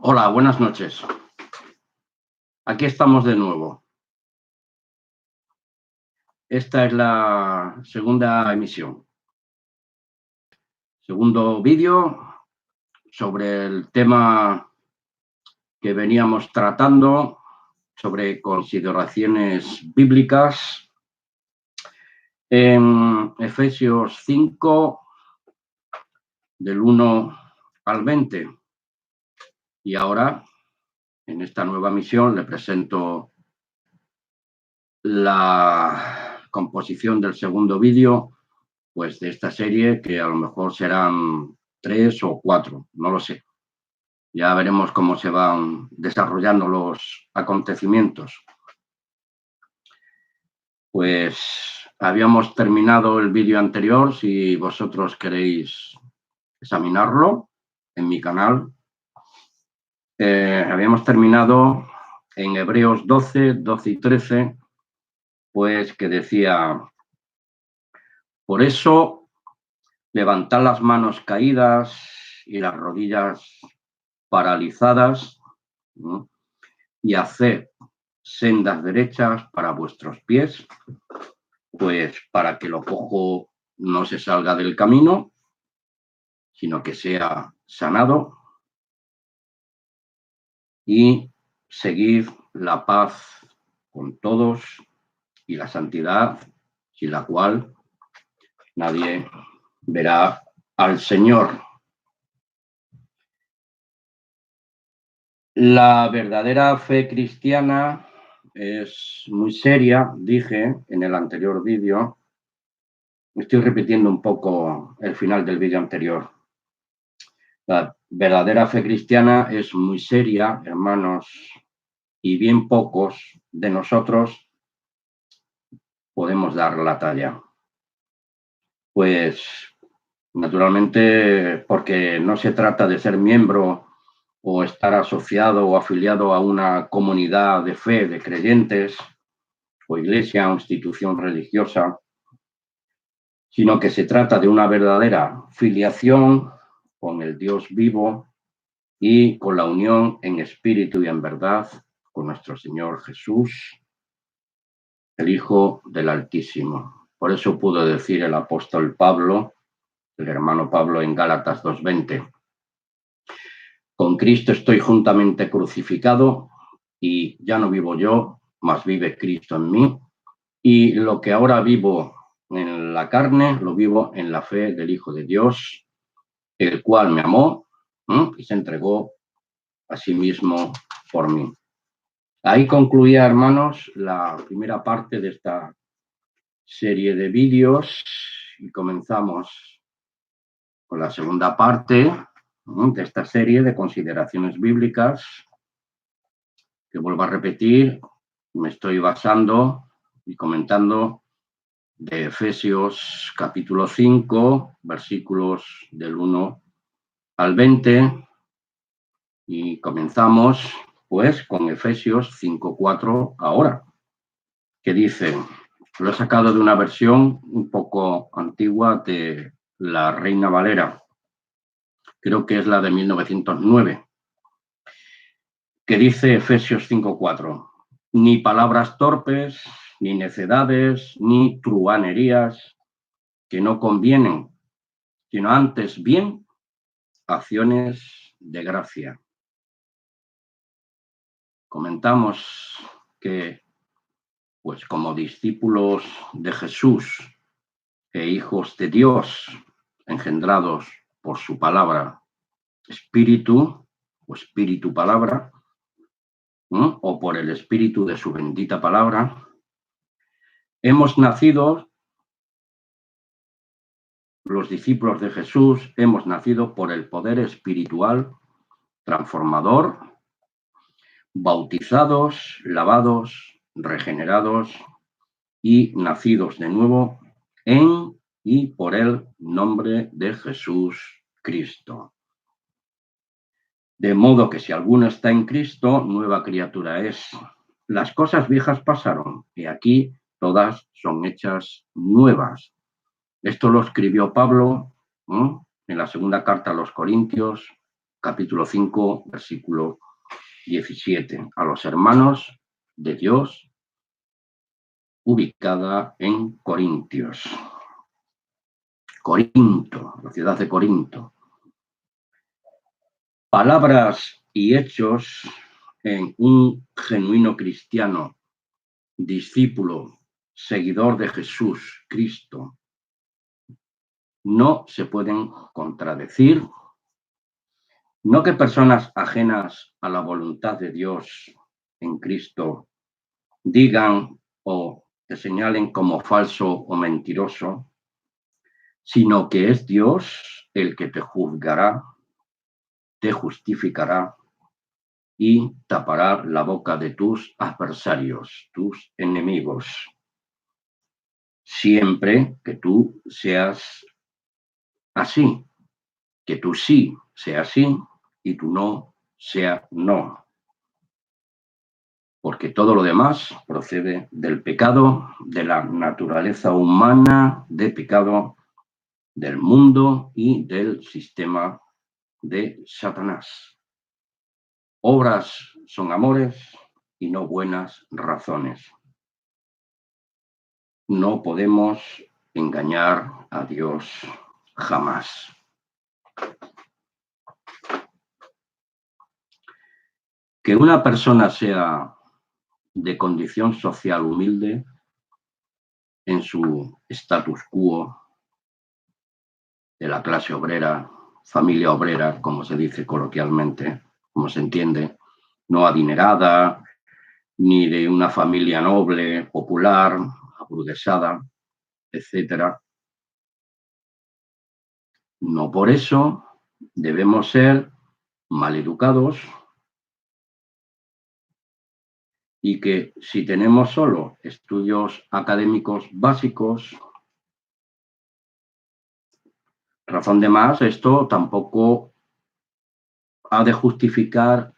Hola, buenas noches. Aquí estamos de nuevo. Esta es la segunda emisión. Segundo vídeo sobre el tema que veníamos tratando, sobre consideraciones bíblicas, en Efesios 5, del 1 al 20. Y ahora, en esta nueva misión, le presento la composición del segundo vídeo, pues de esta serie, que a lo mejor serán 3 o 4, no lo sé. Ya veremos cómo se van desarrollando los acontecimientos. Pues habíamos terminado el vídeo anterior, si vosotros queréis examinarlo en mi canal. Habíamos terminado en Hebreos 12, 12 y 13, pues que decía: por eso, levantad las manos caídas y las rodillas paralizadas, ¿no? Y haced sendas derechas para vuestros pies, pues para que lo cojo no se salga del camino, sino que sea sanado, y seguid la paz con todos y la santidad, sin la cual nadie verá al Señor. La verdadera fe cristiana es muy seria, dije en el anterior vídeo. Estoy repitiendo un poco el final del vídeo anterior. La verdadera fe cristiana es muy seria, hermanos, y bien pocos de nosotros podemos dar la talla. Pues, naturalmente, porque no se trata de ser miembro o estar asociado o afiliado a una comunidad de fe, de creyentes, o iglesia o institución religiosa, sino que se trata de una verdadera filiación con el Dios vivo y con la unión en espíritu y en verdad con nuestro Señor Jesús, el Hijo del Altísimo. Por eso pudo decir el apóstol Pablo, el hermano Pablo, en Gálatas 2:20: con Cristo estoy juntamente crucificado y ya no vivo yo, mas vive Cristo en mí, y lo que ahora vivo en la carne, lo vivo en la fe del Hijo de Dios, el cual me amó y se entregó a sí mismo por mí. Ahí concluía, hermanos, la primera parte de esta serie de vídeos y comenzamos con la segunda parte de esta serie de consideraciones bíblicas, que vuelvo a repetir, me estoy basando y comentando de Efesios capítulo 5, versículos del 1 al 20, y comenzamos pues con Efesios 5:4 ahora, que dice, lo he sacado de una versión un poco antigua de la Reina Valera, creo que es la de 1909, que dice Efesios 5:4, ni palabras torpes, ni necedades, ni truhanerías que no convienen, sino antes bien acciones de gracia. Comentamos que, pues como discípulos de Jesús e hijos de Dios, engendrados por su palabra, espíritu o espíritu palabra, o por el espíritu de su bendita palabra, hemos nacido, los discípulos de Jesús, hemos nacido por el poder espiritual transformador, bautizados, lavados, regenerados y nacidos de nuevo en y por el nombre de Jesús Cristo. De modo que si alguno está en Cristo, nueva criatura es. Las cosas viejas pasaron y aquí todas son hechas nuevas. Esto lo escribió Pablo en la segunda carta a los Corintios, capítulo 5, versículo 17, a los hermanos de Dios, ubicada en Corintios. Corinto, la ciudad de Corinto. Palabras y hechos en un genuino cristiano, discípulo, seguidor de Jesús, Cristo, no se pueden contradecir. No que personas ajenas a la voluntad de Dios en Cristo digan o te señalen como falso o mentiroso, sino que es Dios el que te juzgará, te justificará y tapará la boca de tus adversarios, tus enemigos, siempre que tú seas así, que tú sí sea sí y tu no sea no. Porque todo lo demás procede del pecado, de la naturaleza humana, de pecado, del mundo y del sistema de Satanás. Obras son amores y no buenas razones. No podemos engañar a Dios jamás. Que una persona sea de condición social humilde en su status quo de la clase obrera, familia obrera, como se dice coloquialmente, como se entiende, no adinerada, ni de una familia noble, popular, aburguesada, etcétera. No por eso debemos ser maleducados y que si tenemos solo estudios académicos básicos, razón de más, esto tampoco ha de justificar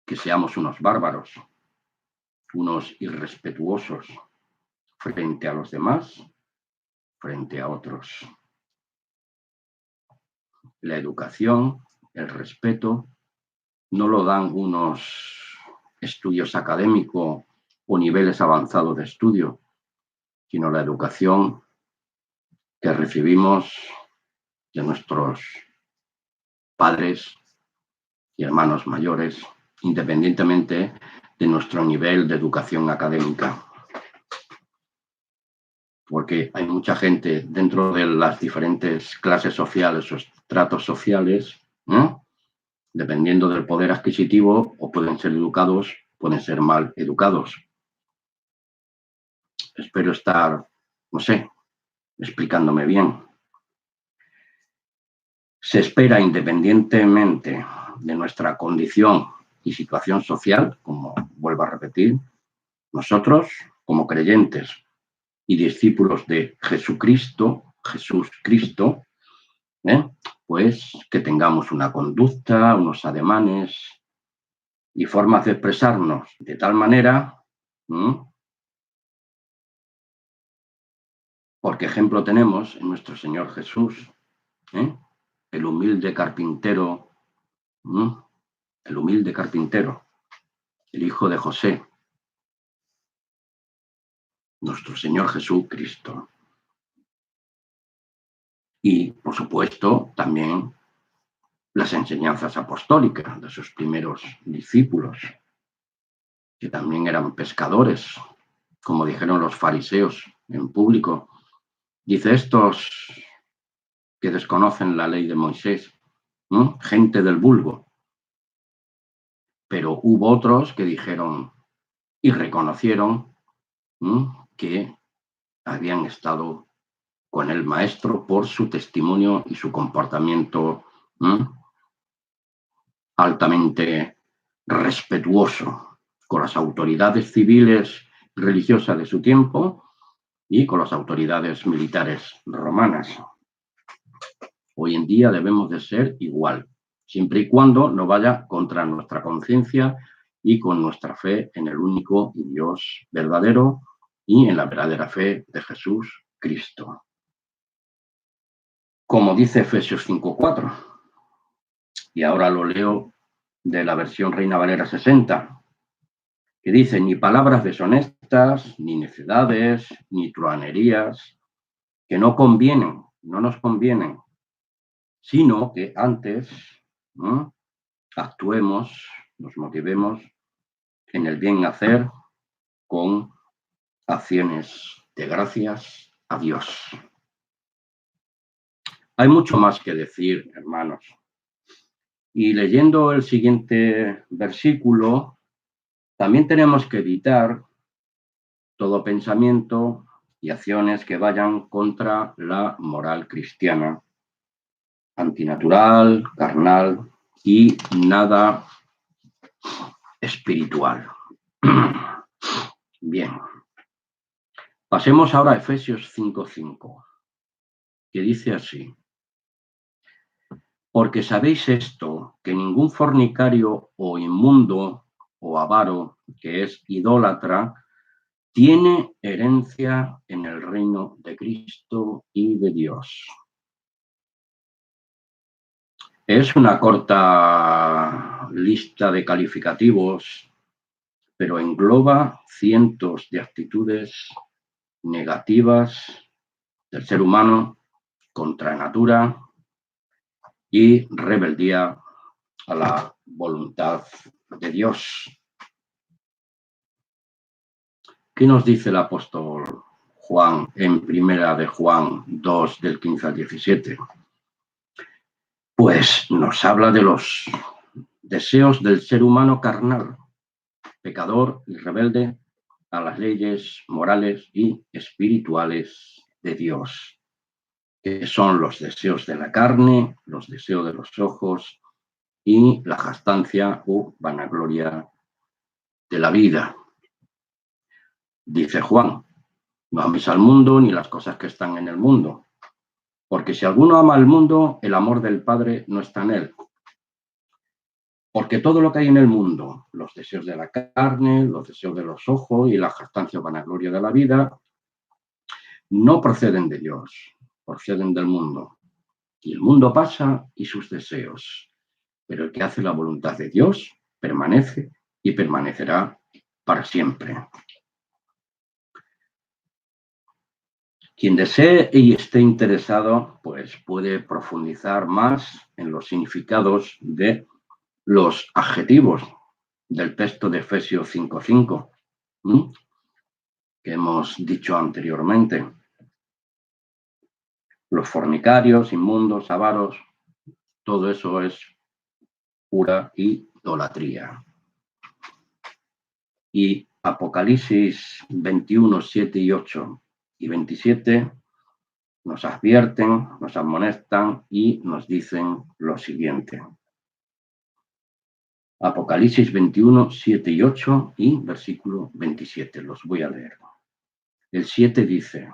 que seamos unos bárbaros, unos irrespetuosos frente a los demás, frente a otros. La educación, el respeto, no lo dan unos estudios académicos o niveles avanzados de estudio, sino la educación que recibimos de nuestros padres y hermanos mayores, independientemente de nuestro nivel de educación académica. Porque hay mucha gente dentro de las diferentes clases sociales o estratos sociales, dependiendo del poder adquisitivo, o pueden ser educados, pueden ser mal educados. Espero estar, no sé, explicándome bien. Se espera, independientemente de nuestra condición y situación social, como vuelvo a repetir, nosotros, como creyentes y discípulos de Jesucristo, Jesús Cristo, pues que tengamos una conducta, unos ademanes y formas de expresarnos de tal manera, porque ejemplo tenemos en nuestro Señor Jesús, el humilde carpintero, el humilde carpintero, el hijo de José, nuestro Señor Jesucristo. Y, por supuesto, también las enseñanzas apostólicas de sus primeros discípulos, que también eran pescadores, como dijeron los fariseos en público. Dice, estos que desconocen la ley de Moisés, gente del vulgo. Pero hubo otros que dijeron y reconocieron que habían estado con el maestro por su testimonio y su comportamiento altamente respetuoso con las autoridades civiles y religiosas de su tiempo y con las autoridades militares romanas. Hoy en día debemos de ser igual, siempre y cuando no vaya contra nuestra conciencia y con nuestra fe en el único Dios verdadero y en la verdadera fe de Jesús Cristo. Como dice Efesios 5:4, Y ahora lo leo de la versión Reina Valera 60, que dice: ni palabras deshonestas, ni necedades, ni truhanerías, que no convienen, no nos convienen, sino que antes actuemos, nos motivemos en el bien hacer con acciones de gracias a Dios. Hay mucho más que decir, hermanos. Y leyendo el siguiente versículo, también tenemos que evitar todo pensamiento y acciones que vayan contra la moral cristiana, antinatural, carnal y nada espiritual. Bien. Pasemos ahora a Efesios 5:5, que dice así: porque sabéis esto, que ningún fornicario o inmundo o avaro, que es idólatra, tiene herencia en el reino de Cristo y de Dios. Es una corta lista de calificativos, pero engloba cientos de actitudes negativas del ser humano contra natura y rebeldía a la voluntad de Dios. ¿Qué nos dice el apóstol Juan en primera de Juan 2, del 15 al 17? Pues nos habla de los deseos del ser humano carnal, pecador y rebelde a las leyes morales y espirituales de Dios, que son los deseos de la carne, los deseos de los ojos y la jactancia o vanagloria de la vida. Dice Juan: no améis al mundo ni las cosas que están en el mundo, porque si alguno ama al mundo, el amor del Padre no está en él. Porque todo lo que hay en el mundo, los deseos de la carne, los deseos de los ojos y la jactancia o vanagloria de la vida, no proceden de Dios, proceden del mundo. Y el mundo pasa y sus deseos, pero el que hace la voluntad de Dios permanece y permanecerá para siempre. Quien desee y esté interesado, pues puede profundizar más en los significados de los adjetivos del texto de Efesios 5:5, que hemos dicho anteriormente. Los fornicarios, inmundos, avaros, todo eso es pura idolatría. Y Apocalipsis 21, 7 y 8 y 27 nos advierten, nos amonestan y nos dicen lo siguiente. Apocalipsis 21, 7 y 8 y versículo 27. Los voy a leer. El 7 dice: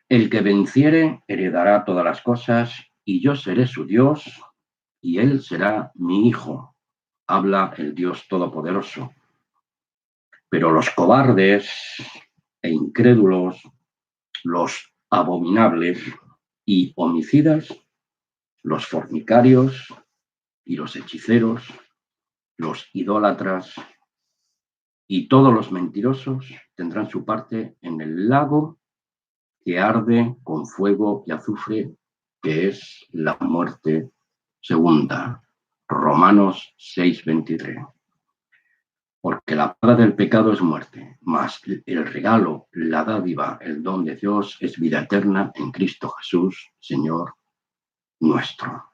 el que venciere heredará todas las cosas, y yo seré su Dios, y él será mi hijo. Habla el Dios Todopoderoso. Pero los cobardes e incrédulos, los abominables y homicidas, los fornicarios y los hechiceros, los idólatras y todos los mentirosos tendrán su parte en el lago que arde con fuego y azufre, que es la muerte segunda. Romanos 6:23. Porque la paga del pecado es muerte, mas el regalo, la dádiva, el don de Dios es vida eterna en Cristo Jesús, Señor nuestro.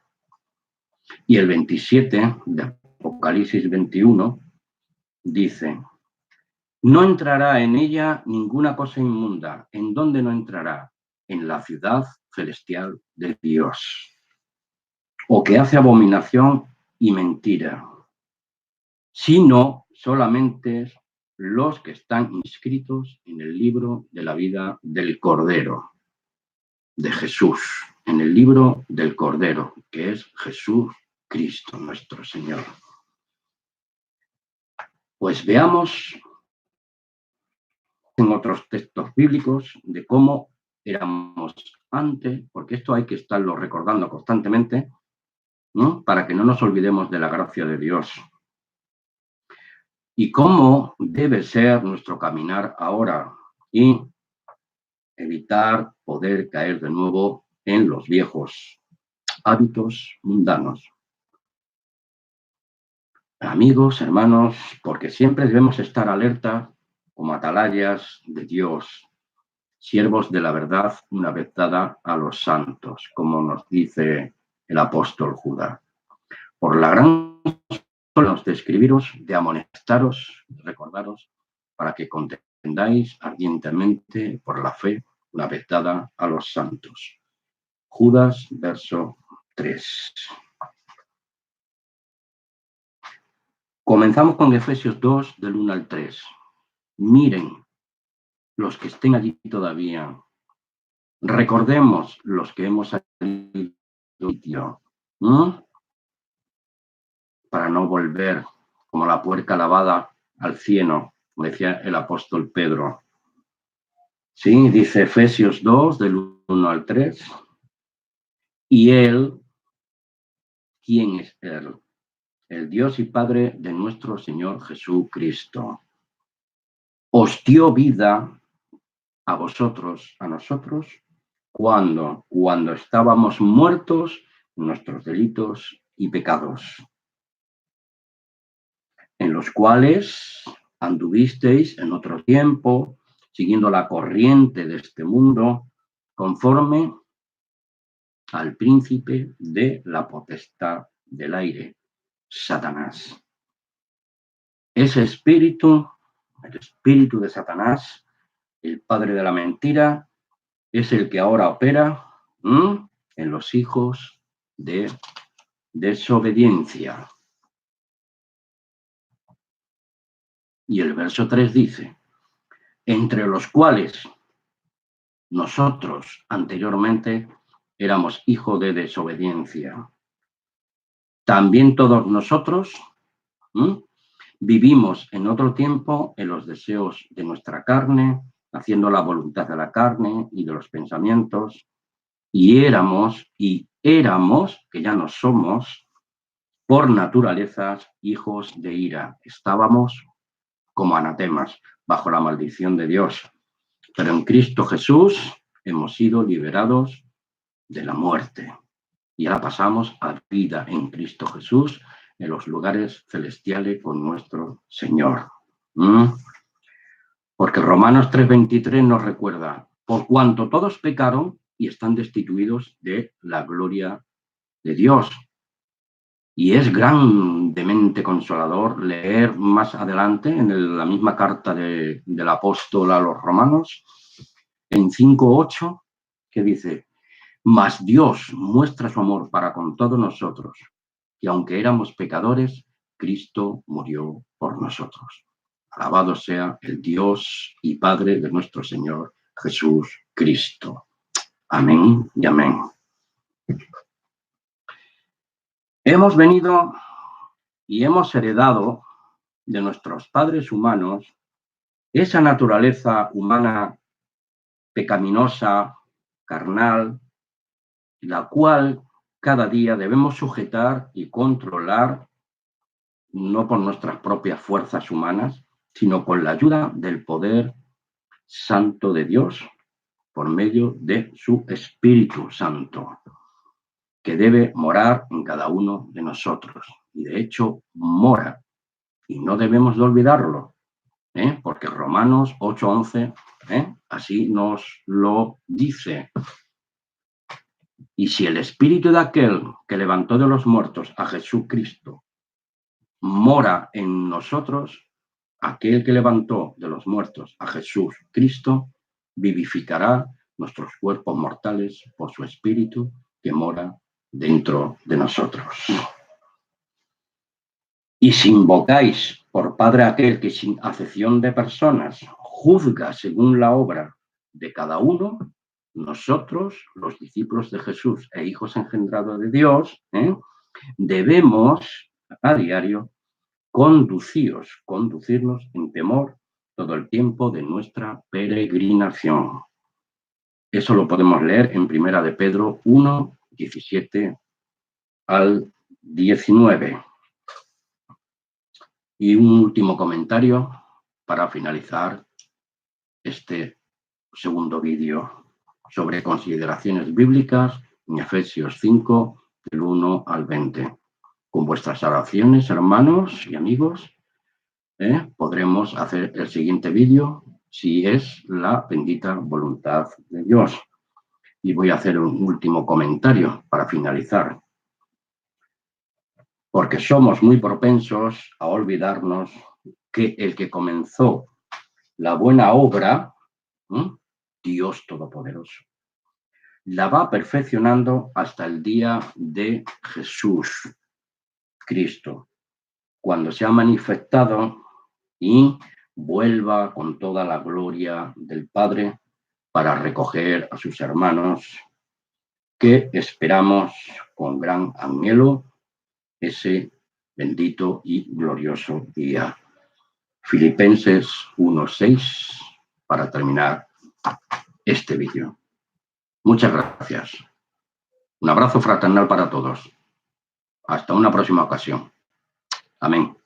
Y el 27 de Apocalipsis 21 dice: no entrará en ella ninguna cosa inmunda. ¿En dónde no entrará? En la ciudad celestial de Dios. O que hace abominación y mentira, sino solamente los que están inscritos en el libro de la vida del Cordero, de Jesús, en el libro del Cordero, que es Jesús Cristo, nuestro Señor. Pues veamos en otros textos bíblicos de cómo éramos antes, porque esto hay que estarlo recordando constantemente, ¿no? Para que no nos olvidemos de la gracia de Dios. Y cómo debe ser nuestro caminar ahora y evitar poder caer de nuevo en los viejos hábitos mundanos. Amigos, hermanos, porque siempre debemos estar alerta como atalayas de Dios, siervos de la verdad, una vez dada a los santos, como nos dice el apóstol Judas. Por la gran de escribiros, de amonestaros, de recordaros, para que contendáis ardientemente por la fe, una vez dada a los santos. Judas, verso 3. Comenzamos con Efesios 2, del 1 al 3. Miren los que estén allí todavía. Recordemos los que hemos salido, ¿no? Para no volver como la puerca lavada al cieno, como decía el apóstol Pedro. Sí, dice Efesios 2, del 1 al 3. Y Él, ¿quién es Él? El Dios y Padre de nuestro Señor Jesucristo. Os dio vida a vosotros, a nosotros, cuando estábamos muertos en nuestros delitos y pecados, en los cuales anduvisteis en otro tiempo, siguiendo la corriente de este mundo, conforme al príncipe de la potestad del aire, Satanás. Ese espíritu, el espíritu de Satanás, el padre de la mentira, es el que ahora opera en los hijos de desobediencia. Y el verso 3 dice, entre los cuales nosotros anteriormente éramos hijos de desobediencia. También todos nosotros vivimos en otro tiempo en los deseos de nuestra carne, haciendo la voluntad de la carne y de los pensamientos, y éramos, que ya no somos, por naturaleza, hijos de ira. Estábamos como anatemas, bajo la maldición de Dios. Pero en Cristo Jesús hemos sido liberados de la muerte. Y ahora pasamos a vida en Cristo Jesús, en los lugares celestiales con nuestro Señor. Porque Romanos 3:23 nos recuerda, por cuanto todos pecaron y están destituidos de la gloria de Dios. Y es grandemente consolador leer más adelante en la misma carta del apóstol a los romanos, en 5:8, que dice, mas Dios muestra su amor para con todos nosotros, que aunque éramos pecadores, Cristo murió por nosotros. Alabado sea el Dios y Padre de nuestro Señor Jesús Cristo. Amén y amén. Hemos venido y hemos heredado de nuestros padres humanos esa naturaleza humana pecaminosa, carnal, la cual cada día debemos sujetar y controlar, no por nuestras propias fuerzas humanas, sino con la ayuda del poder santo de Dios, por medio de su Espíritu Santo, que debe morar en cada uno de nosotros. Y de hecho, mora. Y no debemos de olvidarlo, porque Romanos 8:11 así nos lo dice. Y si el espíritu de aquel que levantó de los muertos a Jesucristo mora en nosotros, aquel que levantó de los muertos a Jesús Cristo vivificará nuestros cuerpos mortales por su espíritu que mora dentro de nosotros. Y si invocáis por Padre aquel que sin acepción de personas juzga según la obra de cada uno, nosotros, los discípulos de Jesús e hijos engendrados de Dios, debemos a diario conducirnos en temor todo el tiempo de nuestra peregrinación. Eso lo podemos leer en 1 de Pedro 1, 17 al 19. Y un último comentario para finalizar este segundo vídeo sobre consideraciones bíblicas en Efesios 5, del 1 al 20. Con vuestras oraciones, hermanos y amigos, podremos hacer el siguiente vídeo si es la bendita voluntad de Dios. Y voy a hacer un último comentario para finalizar. Porque somos muy propensos a olvidarnos que el que comenzó la buena obra, Dios Todopoderoso, la va perfeccionando hasta el día de Jesús Cristo, cuando se ha manifestado y vuelva con toda la gloria del Padre para recoger a sus hermanos que esperamos con gran anhelo ese bendito y glorioso día. Filipenses 1:6 para terminar este vídeo. Muchas gracias. Un abrazo fraternal para todos. Hasta una próxima ocasión. Amén.